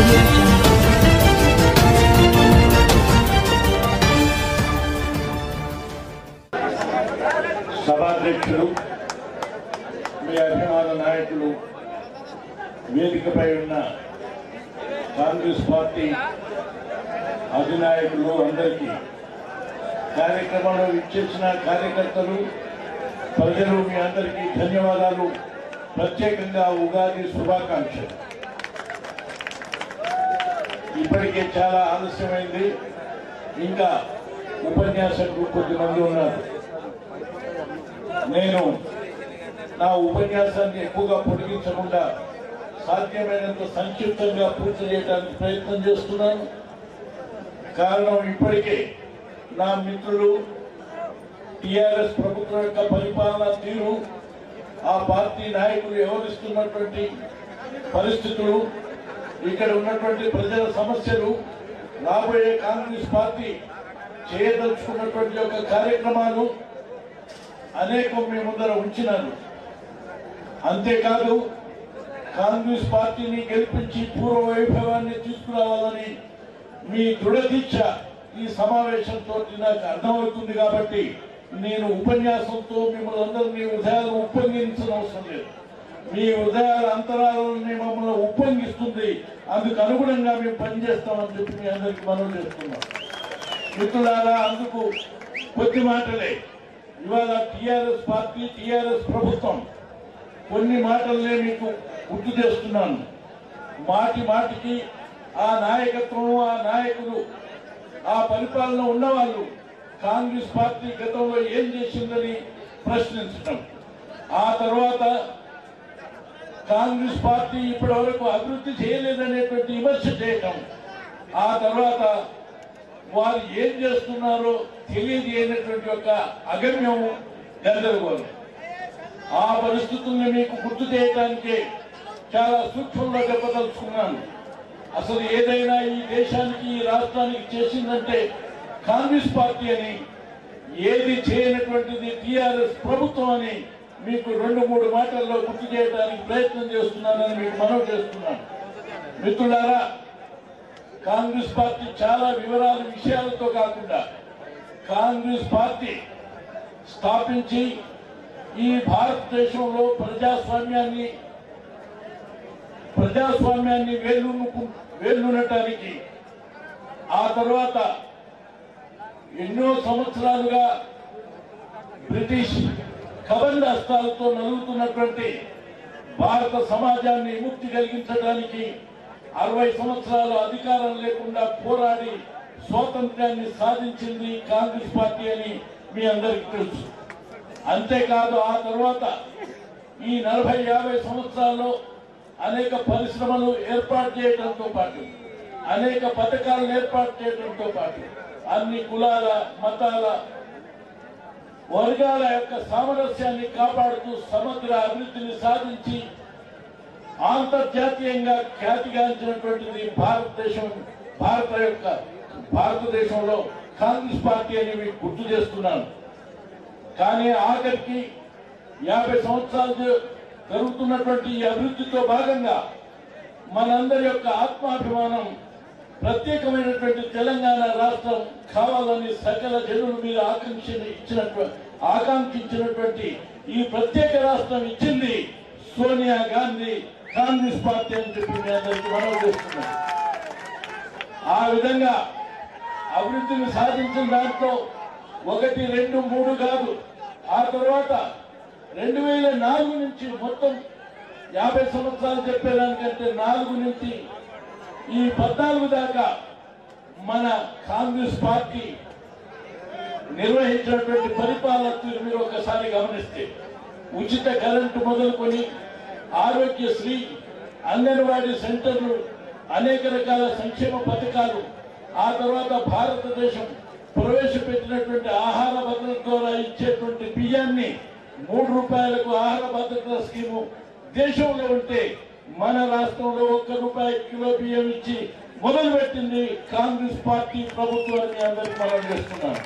audio jungle. సభాధ్యక్షులు మీ అభిమాన నాయకులు వేదికపై ఉన్న కాంగ్రెస్ పార్టీ అధినాయకులు అందరికీ కార్యక్రమంలో ఇచ్చేసిన కార్యకర్తలు ప్రజలు మీ అందరికీ ధన్యవాదాలు. ప్రత్యేకంగా ఉగాది శుభాకాంక్షలు. ఇప్పటికే చాలా ఆలస్యమైంది. ఇంకా ఉపన్యాసకులు కొద్దిమంది ఉన్నారు. నేను నా ఉపన్యాసాన్ని ఎక్కువగా పొడిగించకుండా సాధ్యమైనంత సంక్షిప్తంగా పూర్తి చేయడానికి ప్రయత్నం చేస్తున్నాను. కారణం ఇప్పటికే నా మిత్రులు టిఆర్ఎస్ ప్రభుత్వం యొక్క పరిపాలన తీరు, ఆ పార్టీ నాయకులు వ్యవహరిస్తున్నటువంటి పరిస్థితులు, ఇక్కడ ఉన్నటువంటి ప్రజల సమస్యలు, రాబోయే కాంగ్రెస్ పార్టీ చేయదలుచుకున్నటువంటి యొక్క కార్యక్రమాలు అనేకం మీ ముందర ఉంచినారు. అంతేకాదు కాంగ్రెస్ పార్టీని గెలిపించి పూర్వ వైభవాన్ని తీసుకురావాలని మీ దృఢదీక్ష ఈ సమావేశంతో నాకు అర్థమవుతుంది. కాబట్టి నేను ఉపన్యాసంతో మిమ్మల్ని అందరినీ హృదయాలు ఉప్పొంగించిన అవసరం లేదు. మీ హృదయాల అంతరాలని మమ్మల్ని ఉప్పొంగిస్తుంది. అందుకు అనుగుణంగా మేము పనిచేస్తామని చెప్పి మీ అందరికీ మనవి చేస్తున్నాం. మిత్రులారా, అందుకు కొద్ది మాటలే. ఇవాళ టిఆర్ఎస్ పార్టీ, టిఆర్ఎస్ ప్రభుత్వం కొన్ని మాటలనే మీకు గుర్తు చేస్తున్నాను. మాటి మాటికి ఆ నాయకత్వం, ఆ నాయకులు, ఆ పరిపాలన ఉన్నవాళ్ళు కాంగ్రెస్ పార్టీ గతంలో ఏం చేసిందని ప్రశ్నించడం, ఆ తర్వాత కాంగ్రెస్ పార్టీ ఇప్పటి వరకు అభివృద్ధి చేయలేదనేటువంటి విమర్శ చేయటం, ఆ తర్వాత వారు ఏం చేస్తున్నారో తెలియజేయనటువంటి యొక్క అగమ్యము, గందరగోళం. ఆ పరిస్థితుల్ని మీకు గుర్తు చేయడానికే చాలా సూక్ష్మంగా చెప్పదలుచుకున్నాను. అసలు ఏదైనా ఈ దేశానికి, ఈ రాష్ట్రానికి చేసిందంటే కాంగ్రెస్ పార్టీ అని, ఏది చేయనటువంటిది టిఆర్ఎస్ ప్రభుత్వం అని మీకు 2-3 మాటల్లో గుర్తు చేయడానికి ప్రయత్నం చేస్తున్నానని మీకు మనవి చేస్తున్నాను. మిత్రులారా, కాంగ్రెస్ పార్టీ చాలా వివరాలు, విషయాలతో కాకుండా కాంగ్రెస్ పార్టీ స్థాపించి ఈ భారతదేశంలో ప్రజాస్వామ్యాన్ని వేళ్ళూనటానికి, ఆ తర్వాత ఎన్నో సంవత్సరాలుగా బ్రిటిష్ కబంధ హస్తాలతో నలుగుతున్నటువంటి భారత సమాజాన్ని విముక్తి కలిగించడానికి 60 సంవత్సరాలు అధికారం లేకుండా పోరాడి స్వాతంత్ర్యాన్ని సాధించింది కాంగ్రెస్ పార్టీ అని మీ అందరికీ తెలుసు. అంతేకాదు ఆ తర్వాత ఈ 40-50 సంవత్సరాల్లో అనేక పరిశ్రమలు ఏర్పాటు చేయడంతో పాటు, అనేక పథకాలను ఏర్పాటు చేయడంతో పాటు, అన్ని కులాల, మతాల, వర్గాల యొక్క సామరస్యాన్ని కాపాడుతూ సమగ్ర అభివృద్ధిని సాధించి అంతర్జాతీయంగా ఖ్యాతిగాంచినటువంటిది భారతదేశంలో కాంగ్రెస్ పార్టీ అని మీకు గుర్తు చేస్తున్నాను. కానీ ఆఖరికి 50 సంవత్సరాలు జరుగుతున్నటువంటి ఈ అభివృద్ధితో భాగంగా మనందరి యొక్క ఆత్మాభిమానం, ప్రత్యేకమైనటువంటి తెలంగాణ రాష్ట్రం కావాలని సకల జనుల మీద ఆకాంక్షించినటువంటి ఈ ప్రత్యేక రాష్ట్రం ఇచ్చింది సోనియా గాంధీ, కాంగ్రెస్ పార్టీ అని చెప్పి మీ అందరికీ మనవి చేస్తున్నాం. ఆ విధంగా అభివృద్ధిని సాధించిన దాంట్లో 1, 2, 3 కాదు. ఆ తర్వాత 2004 నుంచి మొత్తం 50 సంవత్సరాలు చెప్పేదానికంటే 4 నుంచి ఈ 14 దాకా మన కాంగ్రెస్ పార్టీ నిర్వహించినటువంటి పరిపాలన మీరు ఒకసారి గమనిస్తే, ఉచిత కరెంటు మొదలుకొని ఆరోగ్యశ్రీ, అంగన్వాడీ సెంటర్లు, అనేక రకాల సంక్షేమ పథకాలు, ఆ తర్వాత భారతదేశం ప్రవేశపెట్టినటువంటి ఆహార భద్రత ద్వారా ఇచ్చేటువంటి బియ్యాన్ని 3 రూపాయలకు ఆహార భద్రత స్కీము దేశంలో ఉంటే మన రాష్ట్రంలో 1 రూపాయి కిలో బియ్యం ఇచ్చి మొదలుపెట్టింది కాంగ్రెస్ పార్టీ ప్రభుత్వాన్ని అందరికీ మనం చేస్తున్నాను.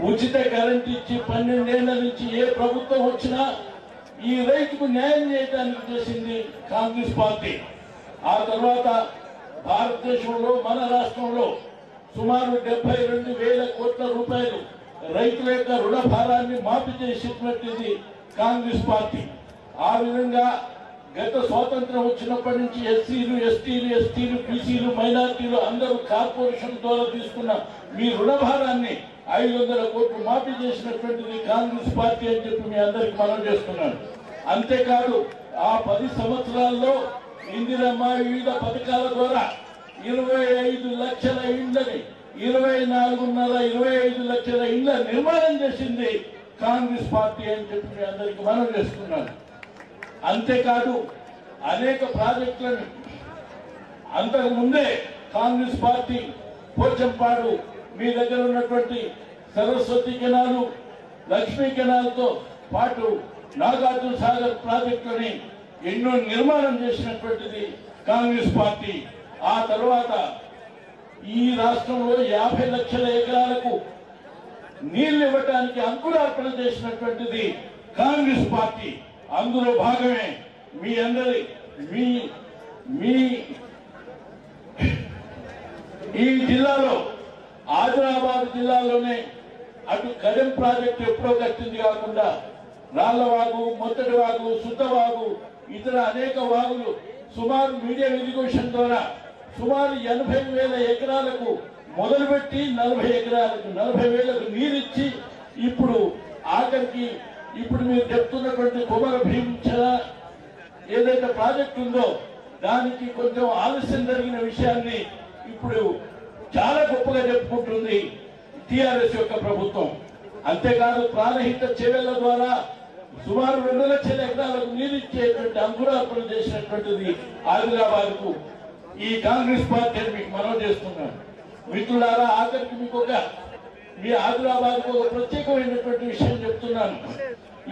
ఉచిత కరెంట్ ఇచ్చి 12 ఏళ్ల నుంచి ఏ ప్రభుత్వం వచ్చినా ఈ రైతుకు న్యాయం చేయడానికి చేసింది కాంగ్రెస్ పార్టీ. ఆ తర్వాత భారతదేశంలో మన రాష్ట్రంలో సుమారు 72,000 కోట్ల రూపాయలు రైతుల యొక్క రుణ భారాన్ని మాఫీ చేసినటువంటిది కాంగ్రెస్ పార్టీ. ఆ విధంగా గత స్వాతంత్రం వచ్చినప్పటి నుంచి ఎస్సీలు, ఎస్టీలు, బీసీలు, మైనార్టీలు అందరూ కార్పొరేషన్ ద్వారా తీసుకున్న మీ రుణ భారాన్ని 500 కోట్లు మాఫీ చేసినటువంటిది కాంగ్రెస్ పార్టీ అని చెప్పి మీ అందరికి మనం చేస్తున్నాను. అంతేకాదు ఆ 10 సంవత్సరాల్లో ఇందిరమ్మ వివిధ పథకాల ద్వారా 25 లక్షల ఇండ్లని 24.5 లక్షల ఇండ్ల నిర్మాణం చేసింది కాంగ్రెస్ పార్టీ అని చెప్పి మీ అందరికి మనం చేస్తున్నాను. అంతేకాదు అనేక ప్రాజెక్టులను అంతకు ముందే కాంగ్రెస్ పార్టీ పోచంపాడు మీ దగ్గర ఉన్నటువంటి సరస్వతి కెనాలు, లక్ష్మీ కెనాల్తో పాటు నాగార్జున సాగర్ ప్రాజెక్టులని ఎన్నో నిర్మాణం చేసినటువంటిది కాంగ్రెస్ పార్టీ. ఆ తర్వాత ఈ రాష్ట్రంలో 50 లక్షల ఎకరాలకు నీళ్లు ఇవ్వడానికి అంకురార్పణ చేసినటువంటిది కాంగ్రెస్ పార్టీ. అందులో భాగమే మీ అందరి మీ ఈ జిల్లాలో ఆదిలాబాద్ జిల్లాలోనే అటు కడెం ప్రాజెక్టు ఎప్పుడో కట్టింది కాకుండా రాళ్లవాగు, మొత్తటి వాగు, శుద్ధవాగు, ఇతర అనేక వాగులు సుమారు మీడియం ఇరిగేషన్ ద్వారా సుమారు 80,000 ఎకరాలకు మొదలుపెట్టి 40,000కు నీరిచ్చి ఇప్పుడు ఆఖరికి ఇప్పుడు మీరు చెప్తున్నటువంటి కుమర భీంచల ఏదైతే ప్రాజెక్ట్ ఉందో దానికి కొంచెం ఆలస్యం జరిగిన విషయాన్ని ఇప్పుడు చాలా గొప్పగా చెప్పుకుంటుంది టిఆర్ఎస్ యొక్క ప్రభుత్వం. అంతేకాదు ప్రాణహిత చెవెళ్ల ద్వారా సుమారు 2 లక్షల ఎకరాలకు నీరిచ్చేటువంటి అంకురార్పణ చేసినటువంటిది ఆదిలాబాద్ కు ఈ కాంగ్రెస్ పార్టీ మీకు మనం చేస్తున్నాను. మిత్రులారా, ఆఖరికి మీకు మీ ఆదిలాబాద్ కు ఒక ప్రత్యేకమైనటువంటి విషయం చెప్తున్నాను.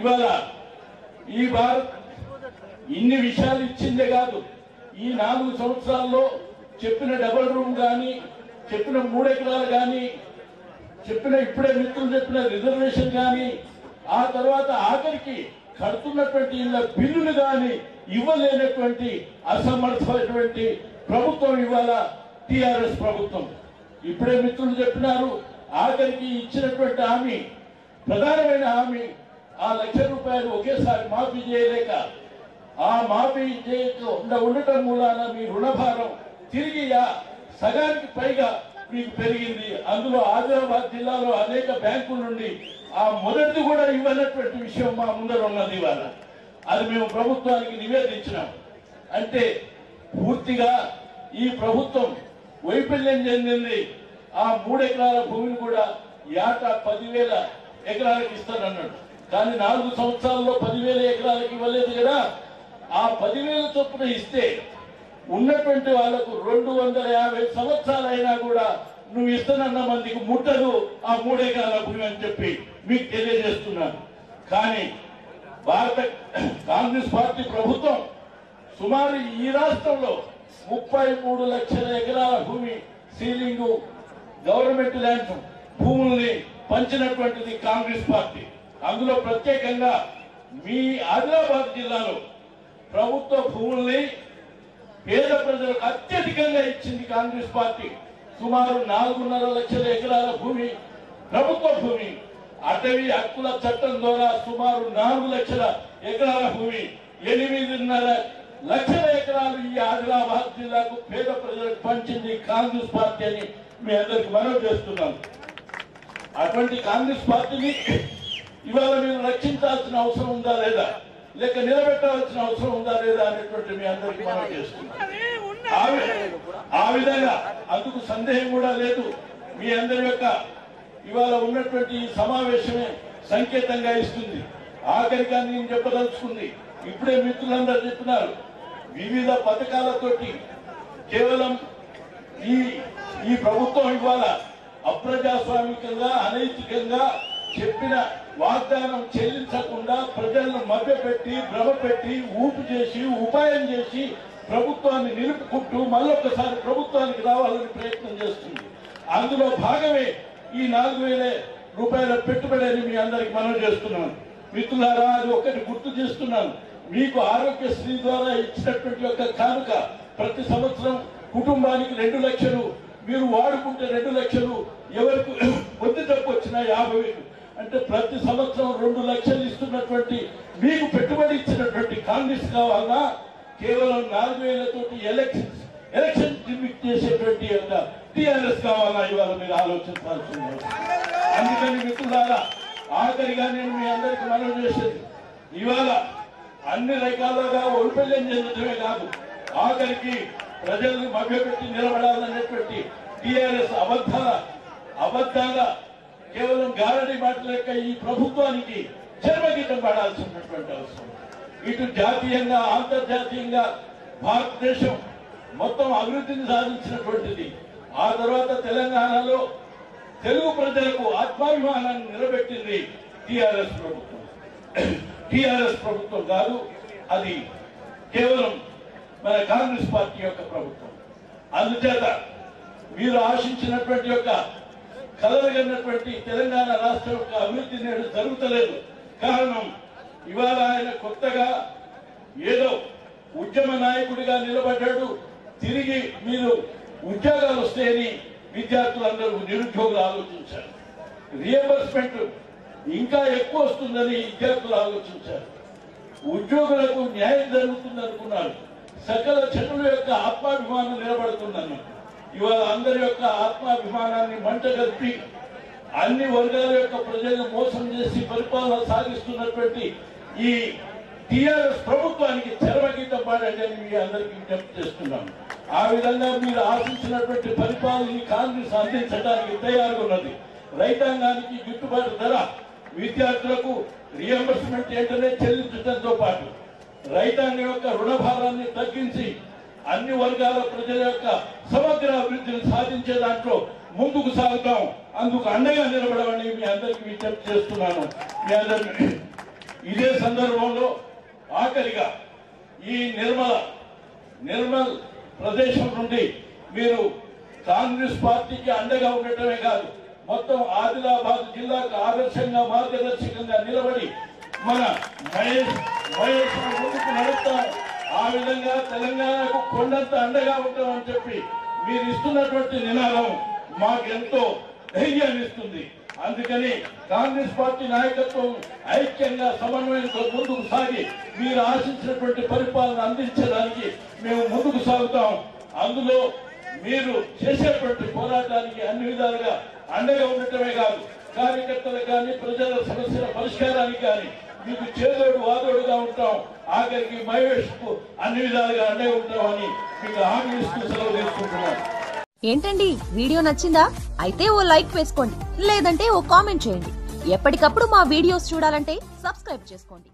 ఇవాళ ఈ భారత్ ఇన్ని విషయాలు ఇచ్చిందే కాదు, ఈ 4 సంవత్సరాల్లో చెప్పిన డబుల్ రూమ్ కానీ, చెప్పిన 3 ఎకరాలు కానీ, చెప్పిన ఇప్పుడే మిత్రులు చెప్పిన రిజర్వేషన్ కానీ, ఆ తర్వాత ఆఖరికి కడుతున్నటువంటి ఇళ్ళ బిల్లులు కానీ ఇవ్వలేనటువంటి అసమర్థమైనటువంటి ప్రభుత్వం ఇవాళ టిఆర్ఎస్ ప్రభుత్వం. ఇప్పుడే మిత్రులు చెప్పినారు, ఆఖరికి ఇచ్చినటువంటి హామీ, ప్రధానమైన హామీ ఆ 1,00,000 రూపాయలు ఒకేసారి మాఫీ చేయలేక, ఆ మాఫీ చేయకుండా ఉండటం మూలాన మీ రుణభారం తిరిగి సగానికి పైగా మీకు పెరిగింది. అందులో ఆదిలాబాద్ జిల్లాలో అనేక బ్యాంకుల నుండి ఆ మొదటిది కూడా ఇవ్వనటువంటి విషయం మా ముందర ఉన్నది. ఇవాళ అది మేము ప్రభుత్వానికి నివేదించినాం. అంటే పూర్తిగా ఈ ప్రభుత్వం వైఫల్యం చెందింది. ఆ 3 ఎకరాల భూమిని కూడా ఏటా 10,000 ఎకరాలకు ఇస్తానన్నాడు. కానీ 4 సంవత్సరాల్లో 10,000 ఎకరాలకు ఇవ్వలేదు కదా. ఆ 10,000 చొప్పున ఇస్తే ఉన్నటువంటి వాళ్లకు 250 సంవత్సరాలైనా కూడా నువ్వు ఇస్తానన్న మందికి ముట్టదు ఆ 3 ఎకరాల భూమి అని చెప్పి మీకు తెలియజేస్తున్నాను. కానీ భారత కాంగ్రెస్ పార్టీ ప్రభుత్వం సుమారు ఈ రాష్ట్రంలో 33 లక్షల ఎకరాల భూమి సీలింగ్ గవర్నమెంట్ ల్యాండ్ భూముల్ని పంచినటువంటిది కాంగ్రెస్ పార్టీ. అందులో ప్రత్యేకంగా మీ ఆదిలాబాద్ జిల్లాలో ప్రభుత్వ భూముల్ని పేద ప్రజలకు అత్యధికంగా ఇచ్చింది కాంగ్రెస్ పార్టీ. సుమారు 4.5 లక్షల ఎకరాల భూమి ప్రభుత్వ భూమి. అటవీ హక్కుల చట్టం ద్వారా సుమారు 4 లక్షల ఎకరాల భూమి, 8.5 లక్షల ఎకరాలు ఈ ఆదిలాబాద్ జిల్లాకు పేద ప్రజలకు పంచింది కాంగ్రెస్ పార్టీ అని మీ అందరికి మనవి చేస్తున్నాను. అటువంటి కాంగ్రెస్ పార్టీని ఇవాళ మీరు రక్షించాల్సిన అవసరం ఉందా లేదా, లేక నిలబెట్టాల్సిన అవసరం ఉందా లేదా అనేటువంటి మీ అందరికి మనం చేస్తున్నాం. ఆ విధంగా అందుకు సందేహం కూడా లేదు. మీ అందరి యొక్క ఇవాళ ఉన్నటువంటి ఈ సమావేశమే సంకేతంగా ఇస్తుంది. ఆఖరిగా నేను చెప్పదలుచుకుంది, ఇప్పుడే మిత్రులందరూ చెప్పినారు, వివిధ పథకాలతోటి కేవలం ఈ ప్రభుత్వం ఇవాళ అప్రజాస్వామికంగా, అనైతికంగా చెప్పిన వాగ్దానం చెల్లించకుండా ప్రజలను మభ్యపెట్టి, భ్రమపెట్టి, ఊపు చేసి, ఉపాయం చేసి ప్రభుత్వాన్ని నిలుపుకుంటూ మళ్ళొక్కసారి ప్రభుత్వానికి రావాలని ప్రయత్నం చేస్తుంది. అందులో భాగమే ఈ 4,000 రూపాయల పెట్టుబడి అని మీ అందరికి మనవి చేస్తున్నాను. మిత్రులారా, అది ఒకటి గుర్తు చేస్తున్నాను. మీకు ఆరోగ్యశ్రీ ద్వారా ఇచ్చినటువంటి యొక్క కానుక ప్రతి సంవత్సరం కుటుంబానికి 2 లక్షలు మీరు వాడుకుంటే 2 లక్షలు, ఎవరికి కొద్ది తప్పు వచ్చినా 50,000 అంటే ప్రతి సంవత్సరం 2 లక్షలు ఇస్తున్నటువంటి మీకు పెట్టుబడి ఇచ్చినటువంటి కాంగ్రెస్ కావాలా, కేవలం 4,000 తోటి ఎలక్షన్ గిమిక్ చేసేటువంటి యొక్క టీఆర్ఎస్ కావాలా, ఇవాళ మీరు ఆలోచించాల్సి ఉంది. అందుకని మిత్రులారా, ఆఖరిగా నేను మీ అందరికీ మనవి చేసేది, ఇవాళ అన్ని రకాలుగా వైఫల్యం చెందడమే కాదు, ఆఖరికి ప్రజల్ని మభ్యపెట్టి నిలబడాలనేటువంటి టీఆర్ఎస్ అబద్ధాల కేవలం గారడి మాటల యొక్క ఈ ప్రభుత్వానికి చర్మగీతం పడాల్సినటువంటి అవసరం. ఇటు జాతీయంగా అంతర్జాతీయంగా భారతదేశం మొత్తం అభివృద్ధిని సాధించినటువంటిది. ఆ తర్వాత తెలంగాణలో తెలుగు ప్రజలకు ఆత్మాభిమానాన్ని నిలబెట్టింది టీఆర్ఎస్ ప్రభుత్వం. టీఆర్ఎస్ ప్రభుత్వం కాదు, అది కేవలం మన కాంగ్రెస్ పార్టీ యొక్క ప్రభుత్వం. అందుచేత మీరు ఆశించినటువంటి యొక్క కలలుగన్నటువంటి తెలంగాణ రాష్ట్రం యొక్క అభివృద్ధి నేడు జరుగుతలేదు. కారణం, ఇవాళ ఆయన కొత్తగా ఏదో ఉద్యమ నాయకుడిగా నిలబడ్డాడు. తిరిగి మీరు ఉద్యోగాలు వస్తాయని విద్యార్థులందరూ నిరుద్యోగులు ఆలోచించారు. రియంబర్స్మెంట్ ఇంకా ఎక్కువ వస్తుందని విద్యార్థులు ఆలోచించారు. ఉద్యోగులకు న్యాయం జరుగుతుందనుకున్నారు. సకల జనుల యొక్క ఆత్మాభిమానం నిలబడుతుందని ఇవాళ అందరి యొక్క ఆత్మాభిమానాన్ని మంటగల్పి అన్ని వర్గాల యొక్క ప్రజలను మోసం చేసి పరిపాలన సాగిస్తున్నటువంటి ఈ టీఆర్ఎస్ ప్రభుత్వానికి చరమగీతం పాడండి అని మీ అందరికీ విజ్ఞప్తి చేస్తున్నాను. ఆ విధంగా మీరు ఆశించినటువంటి పరిపాలన కాంగ్రెస్ అందించడానికి తయారుగా ఉన్నది. రైతాంగానికి గిట్టుబాటు ధర, విద్యార్థులకు రియంబర్స్మెంట్ వెంటనే చెల్లించడంతో పాటు రైతాంగం యొక్క రుణభారాన్ని తగ్గించి అన్ని వర్గాల ప్రజల యొక్క సమగ్ర అభివృద్ధిని సాధించే దాంట్లో ముందుకు సాగుతాం. అందుకు అండగా నిలబడమని మీ అందరికీ విజ్ఞప్తి చేస్తున్నాను. మీ అందరికీ ఇదే సందర్భంలో ఆఖరిగా ఈ నిర్మల్ ప్రదేశం నుండి మీరు కాంగ్రెస్ పార్టీకి అండగా ఉండటమే కాదు, మొత్తం ఆదిలాబాద్ జిల్లాకు ఆదర్శంగా మార్గదర్శకంగా నిలబడి మన మహేష్ ముందుకు నడుస్తాం. ఆ విధంగా తెలంగాణకు కొండంత అండగా ఉంటామని చెప్పి మీరు ఇస్తున్నటువంటి నినాదం మాకెంతో ధైర్యాన్ని ఇస్తుంది. అందుకని కాంగ్రెస్ పార్టీ నాయకత్వం ఐక్యంగా సమన్వయంతో ముందుకు సాగి మీరు ఆశించినటువంటి పరిపాలన అందించడానికి మేము ముందుకు సాగుతాం. అందులో మీరు చేసేటువంటి పోరాటానికి అన్ని విధాలుగా అండగా ఉండటమే కాదు, కార్యకర్తలకు కానీ ప్రజల సమస్యల పరిష్కారానికి కానీ మీకు చేదోడు వాదోడుగా ఉంటాం. ఆఖరికి మహేష్ కు అన్ని విధాలుగా అండగా ఉంటామని మీకు హామీ ఇస్తూ సెలవు తీసుకుంటున్నాను. ఏంటండి, వీడియో నచ్చిందా? అయితే ఓ లైక్ వేసుకోండి, లేదంటే ఓ కామెంట్ చేయండి. ఎప్పటికప్పుడు మా వీడియోస్ చూడాలంటే సబ్స్క్రైబ్ చేసుకోండి.